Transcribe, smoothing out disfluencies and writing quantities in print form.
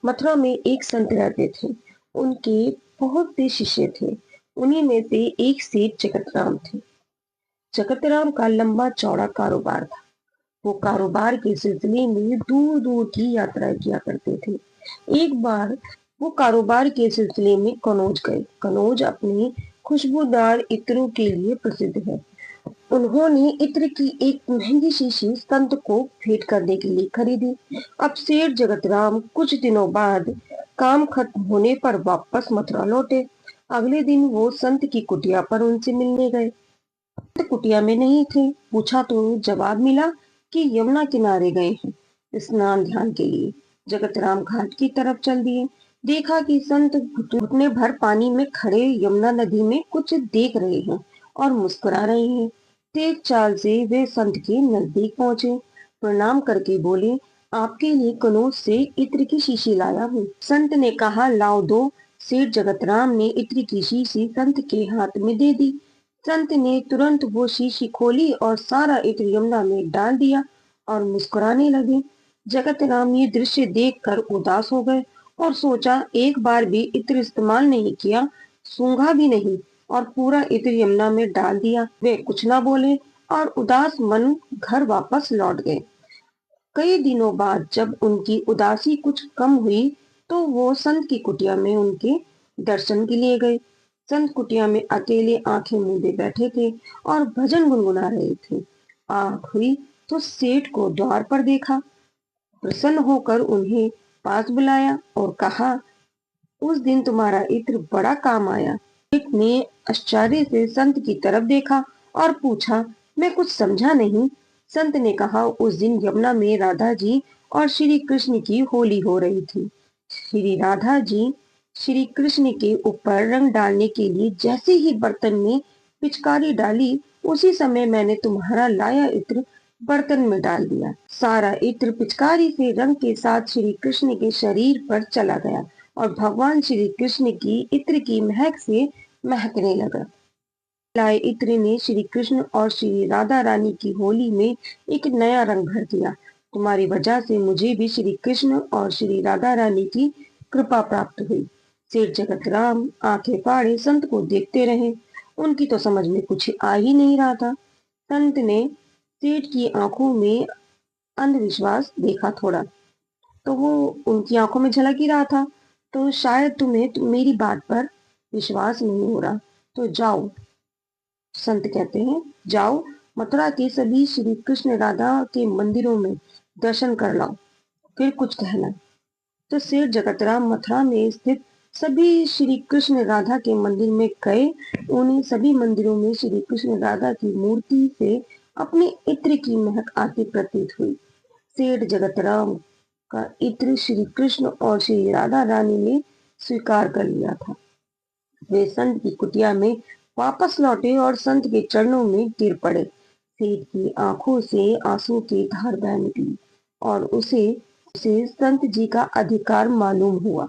मथुरा में एक संत रहते थे। उनके बहुत से शिष्य थे। उन्हीं में से एक सेठ जगतराम थे। जगतराम का लंबा चौड़ा कारोबार था। वो कारोबार के सिलसिले में दूर दूर की यात्राएं किया करते थे। एक बार वो कारोबार के सिलसिले में कनौज गए। कनौज अपने खुशबूदार इत्रों के लिए प्रसिद्ध है। उन्होंने इत्र की एक महंगी शीशी संत को भेंट करने के लिए खरीदी। अब सेठ जगतराम कुछ दिनों बाद काम खत्म होने पर वापस मथुरा लौटे। अगले दिन वो संत की कुटिया पर उनसे मिलने गए। संत कुटिया में नहीं थे। पूछा तो जवाब मिला कि यमुना किनारे गए हैं स्नान ध्यान के लिए। जगतराम घाट की तरफ चल दिए। देखा कि संत घुटने भर पानी में खड़े यमुना नदी में कुछ देख रहे हैं और मुस्कुरा रहे हैं। तेज चाल से वे संत के नजदीक पहुंचे। प्रणाम करके बोले, आपके लिए कनौज से इत्र की शीशी लाया हूँ। संत ने कहा, लाओ दो। सेठ जगतराम ने इत्र की शीशी संत के हाथ में दे दी। संत ने तुरंत वो शीशी खोली और सारा इत्र यमुना में डाल दिया और मुस्कुराने लगे। जगतराम ये दृश्य देखकर उदास हो गए और सोचा, एक बार भी इत्र इस्तेमाल नहीं किया, सूंघा भी नहीं और पूरा इत्र यमुना में डाल दिया। वे कुछ ना बोले और उदास मन घर वापस लौट गए। कई दिनों बाद जब उनकी उदासी कुछ कम हुई तो वो संत की कुटिया में उनके दर्शन के लिए गए। संत कुटिया में अकेले आंखें मूंदे बैठे थे और भजन गुनगुना रहे थे। आंख हुई तो सेठ को द्वार पर देखा। प्रसन्न होकर उन्हें पास बुलाया और कहा, उस दिन तुम्हारा इत्र बड़ा काम आया। सेठ ने आश्चर्य से संत की तरफ देखा और पूछा, मैं कुछ समझा नहीं। संत ने कहा, उस दिन यमुना में राधा जी और श्री कृष्ण की होली हो रही थी। श्री राधा जी श्री कृष्ण के ऊपर रंग डालने के लिए जैसे ही बर्तन में पिचकारी डाली, उसी समय मैंने तुम्हारा लाया इत्र बर्तन में डाल दिया। सारा इत्र पिचकारी से रंग के साथ श्री कृष्ण के शरीर पर चला गया और भगवान श्री कृष्ण की इत्र की महक से महकने लगा। लाए इत्र ने श्री कृष्ण और श्री राधा रानी की होली में एक नया रंग भर दिया। तुम्हारी वजह से मुझे भी श्री कृष्ण और श्री राधा रानी की कृपा प्राप्त हुई। सेठ जगतराम आंखें फाड़े संत को देखते रहे। उनकी तो समझ में कुछ आ ही नहीं रहा था। संत ने सेठ की आंखों में अंधविश्वास देखा थोड़ा, तो वो उनकी आंखों में झलक ही रहा था। तो शायद तुम्हें मेरी बात पर विश्वास नहीं हो रहा, तो जाओ। संत कहते हैं, जाओ मथुरा के सभी श्री कृष्ण राधा के मंदिरों में दर्शन कर लाओ, फिर कुछ कहना। तो सेठ जगतराम मथुरा में स्थित सभी श्री कृष्ण राधा के मंदिर में गए। उन्हें सभी मंदिरों में श्री कृष्ण राधा की मूर्ति से अपने इत्र की महक आती प्रतीत हुई। सेठ जगतराम का इत्र श्री कृष्ण और श्री राधा रानी ने स्वीकार कर लिया था। वे संत की कुटिया में वापस लौटे और संत के चरणों में गिर पड़े। सेठ की आंखों से आंसू की धार बह निकली और उसे उसे संत जी का अधिकार मालूम हुआ।